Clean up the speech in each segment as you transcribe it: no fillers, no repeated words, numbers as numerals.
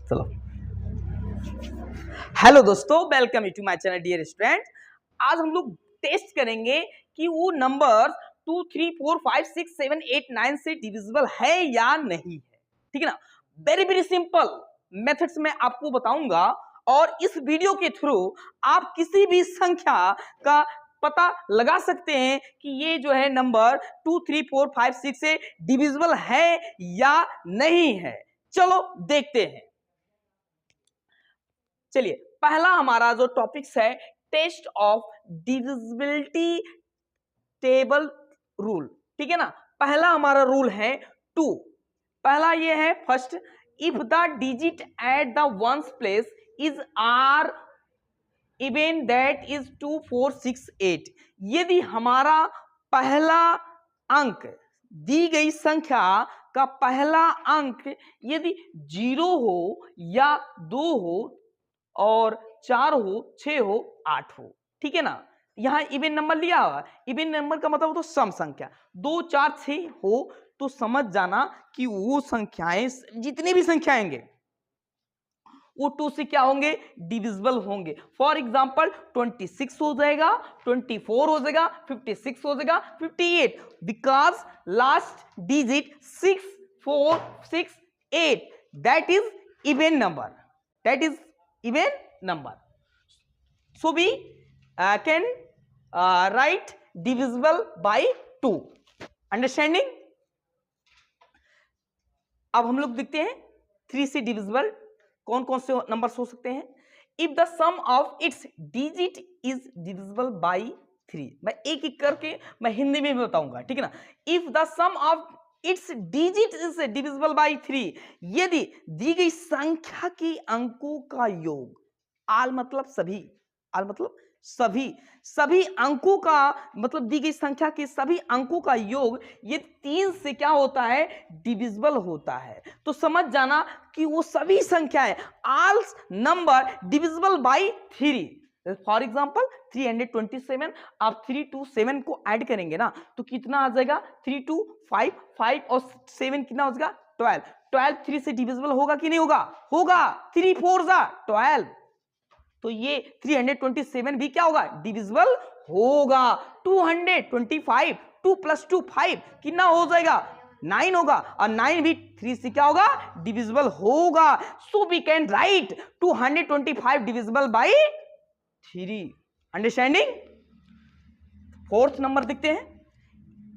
चलो, हेलो दोस्तों, welcome to my channel dear student. आज हम लोग टेस्ट करेंगे कि वो नंबर 2, 3, 4, 5, 6, 7, 8, 9 से डिविजिबल है या नहीं है। ठीक है ना। वेरी वेरी सिंपल मेथड्स में आपको बताऊंगा और इस वीडियो के थ्रू आप किसी भी संख्या का पता लगा सकते हैं कि ये जो है नंबर 2, 3, 4, 5, 6 से डिविजिबल है या नहीं है। चलो देखते हैं। चलिए, पहला हमारा जो टॉपिक्स है test of divisibility table rule. ठीक है ना। पहला हमारा रूल है 2। पहला ये है first, if the digit at the ones place is or even that is 2, 4, 6, 8। यदि हमारा पहला अंक दी गई संख्या का पहला अंक यदि 0 हो या 2 हो और 4 हो, 6 हो, 8 हो। ठीक है ना। यहां इवन नंबर लिया हुआ। इवन नंबर का मतलब तो सम संख्या 2, 4, 6 हो तो समझ जाना कि वो संख्याएं जितनी भी संख्या आएंगे वो 2 से क्या होंगे, डिविजिबल होंगे। फॉर एग्जाम्पल 26 हो जाएगा, 24 हो जाएगा, 56 हो जाएगा, 58, because last digit 6, 4, 6, 8 that is even number, that is even number. So we can write divisible by 2. Understanding? अब हम लोग देखते हैं 3 से डिविजिबल कौन कौन से नंबर्स हो सकते हैं। If the sum of its digit is divisible by 3। मैं एक एक करके मैं हिंदी में भी बताऊंगा। ठीक है ना। If the sum of its digit is divisible by 3, यदि दी गई संख्या के अंकों का योग, आल मतलब सभी, आल मतलब सभी अंकों का मतलब दी गई संख्या के सभी अंकों का योग ये 3 से क्या होता है, डिविजिबल होता है। तो समझ जाना कि वो सभी संख्याएं all number divisible by 3। For example 327, आप 3 to 7 को ऐड करेंगे ना तो कितना आ जाएगा, 3 to 5, 5 और 7 कितना हो जाएगा, 12। 12 3 से डिविजिबल होगा कि नहीं होगा, होगा। 3 4 12, तो ये 327 भी क्या होगा, डिविजिबल होगा। 225, 2 + 2 5 कितना हो जाएगा, 9 होगा, और 9 भी 3 से क्या होगा, डिविजिबल होगा। So we can write 225 divisible by 3। Understanding. Fourth number देखते हैं।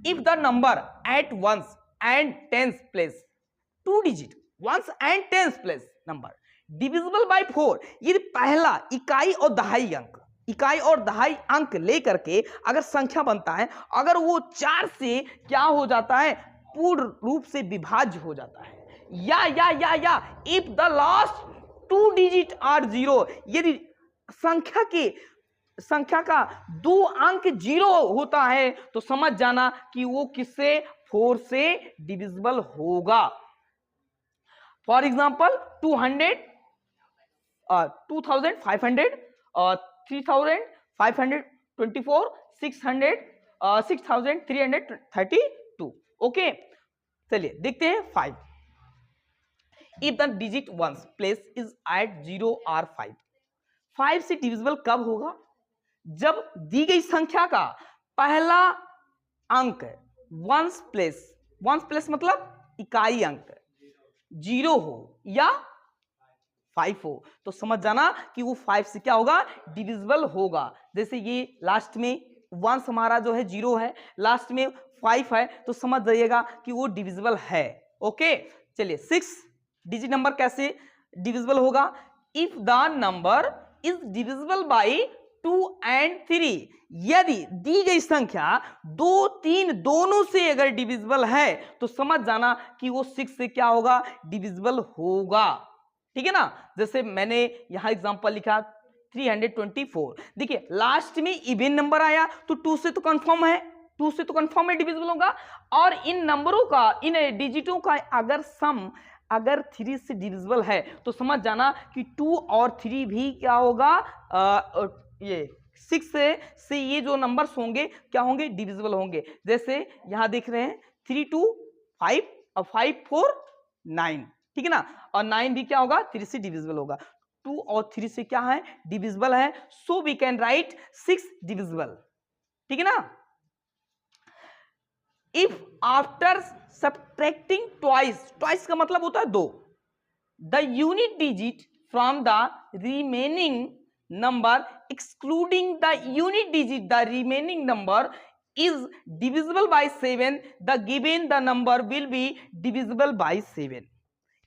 If the number at ones and tens place, 2 digit ones and tens place number divisible by 4, यदि पहला इकाई और दहाई अंक, इकाई और दहाई अंक लेकर के अगर संख्या बनता है, अगर वो 4 से क्या हो जाता है, पूर्ण रूप से विभाज्य हो जाता है, या if the last 2 digit are 0, यदि संख्या का 2 अंक 0 होता है तो समझ जाना कि वो किससे, 4 से डिविजिबल होगा। For example 200, 2500, 3524, 600, 6332। ओके, चलिए देखते हैं 5। If the digit ones place is at 0 or 5, 5 से डिविजिबल कब होगा, जब दी गई संख्या का पहला अंक वंस प्लेस मतलब इकाई अंक 0 हो या 5 हो तो समझ जाना कि वो 5 से क्या होगा, डिविजिबल होगा। जैसे ये लास्ट में वंस हमारा जो है 0 है, लास्ट में 5 है, तो समझ जाइएगा कि वो डिविजिबल है। ओके, चलिए 6 डिजिट नंबर कैसे डिविजिबल होगा। If the number is divisible by 2 and 3, यदि दी गई संख्या 2, 3 दोनों से अगर डिविजिबल है तो समझ जाना कि वो 6 से क्या होगा, डिविजिबल होगा। ठीक है ना। जैसे मैंने यहां एग्जांपल लिखा 324, देखिए लास्ट में इवन नंबर आया तो 2 से तो कंफर्म है, 2 से तो कंफर्म है डिविजिबल होगा। और इन नंबरों का, इन डिजिटों का अगर सम अगर 3 से डिविजिबल है तो समझ जाना कि 2 और 3 भी क्या होगा, ये 6 से ये जो नंबर्स होंगे क्या होंगे, डिविजिबल होंगे। जैसे यहां देख रहे हैं 3 2 5 और 5 4 9, ठीक है ना, और 9 भी क्या होगा 3 से डिविजिबल होगा। 2 और 3 से क्या है डिविजिबल है, so we can write 6 divisible, ठीक है ना। इफ आफ्टर सब्ट्रैक्टिंग ट्वाइस का मतलब होता है 2, the unit digit from the remaining number excluding the unit digit the remaining number is divisible bye 7, the given the number will be divisible by 7।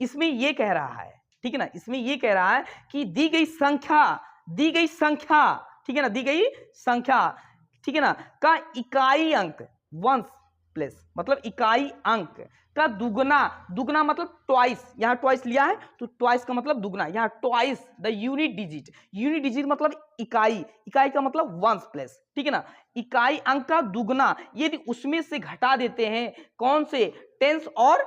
इसमें ये कह रहा है, ठीक है ना, इसमें ये कह रहा है कि दी गई संख्या, ठीक है ना, दी गई संख्या, ठीक है ना, का इकाई अंक वंस प्लस मतलब इकाई अंक का दुगना मतलब ट्वाइस, यहां ट्वाइस लिया है तो ट्वाइस का मतलब दुगना, यहां ट्वाइस द यूनिट डिजिट मतलब इकाई का मतलब वंस प्लस, ठीक है ना, इकाई अंक का दुगना यदि उसमें से घटा देते हैं कौन से टेंस और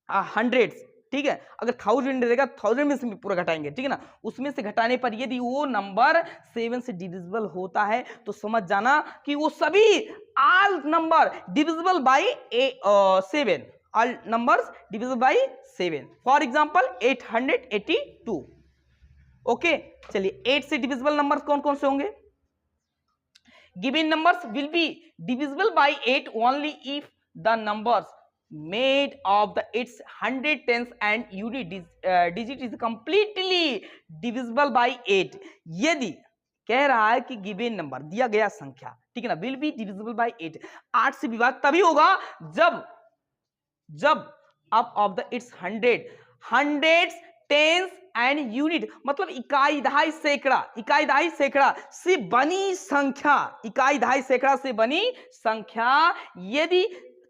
हंड्रेड्स, ठीक है, अगर 1000 रहेगा 1000 में से पूरा घटाएंगे, ठीक है ना, उसमें से घटाने पर यदि वो नंबर 7 से डिविजिबल होता है तो समझ जाना कि वो सभी all number divisible bye 7, all numbers divisible by 7। For example 882। Okay, चलिए 8 से डिविजिबल नंबर्स कौन कौन से होंगे? Given numbers will be divisible by 8 only if the numbers made of the its 100 tens and unit digit is completely divisible by 8। यदि कह रहा है कि गिवन नंबर दिया गया संख्या, ठीक है ना, will be divisible by 8, 8 से विभाजित तभी होगा जब up of the its 100 hundreds tens and unit मतलब इकाई दहाई सैकड़ा से बनी संख्या, इकाई दहाई सैकड़ा से बनी संख्या यदि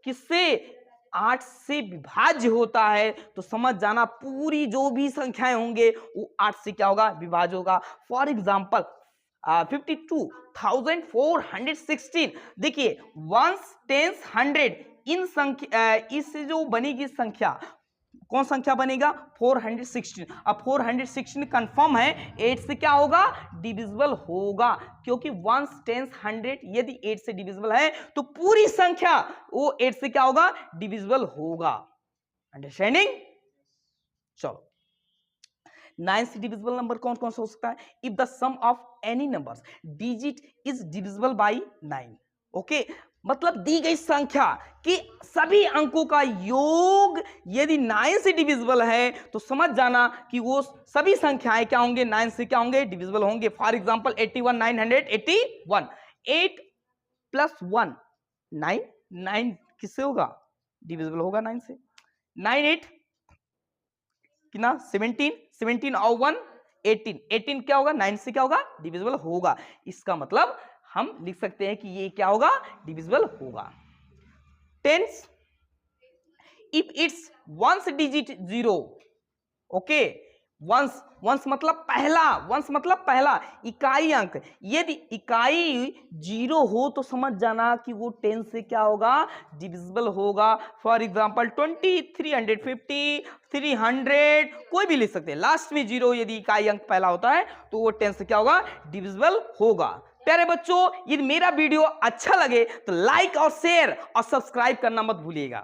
किससे 8 से विभाज्य होता है तो समझ जाना पूरी जो भी संख्याएं होंगे वो 8 से क्या होगा विभाज्य होगा। फॉर एग्जांपल 52,416, देखिए वंस टेंस 100 इन संख्या इससे जो बनेगी संख्या कौन संख्या बनेगा 416। अब 416 कंफर्म है 8 से क्या होगा डिविजिबल होगा, क्योंकि वंस टेंस 100 यदि 8 से डिविजिबल है तो पूरी संख्या वो 8 से क्या होगा डिविजिबल होगा। अंडरस्टैंडिंग? चलो 9 से डिविजिबल नंबर कौन कौन सा हो सकता है? If the sum of any numbers digit is divisible by 9। Okay, मतलब दी गई संख्या कि सभी अंकों का योग यदि 9 से डिविजिबल है तो समझ जाना कि वो सभी संख्याएं क्या होंगे 9 से क्या होंगे डिविजिबल होंगे। फॉर एग्जांपल 81 981, 8 प्लस 1 9, 9 किससे होगा डिविजिबल होगा 9 से। 9 8 कितना 17 और 1 18 क्या होगा 9 से क्या होगा डिविजिबल होगा। इसका मतलब हम लिख सकते हैं कि ये क्या होगा डिविजिबल होगा। Tens if it's ones digit 0। Okay, ones मतलब पहला इकाई अंक यदि इकाई 0 हो तो समझ जाना कि वो 10 से क्या होगा डिविजिबल होगा। फॉर एग्जांपल 20 350 300 कोई भी लिख सकते हैं, लास्ट में 0 यदि इकाई अंक पहला होता है तो वो 10 से क्या होगा डिविजिबल होगा। प्यारे बच्चों, यदि मेरा वीडियो अच्छा लगे तो लाइक और शेयर और सब्सक्राइब करना मत भूलिएगा।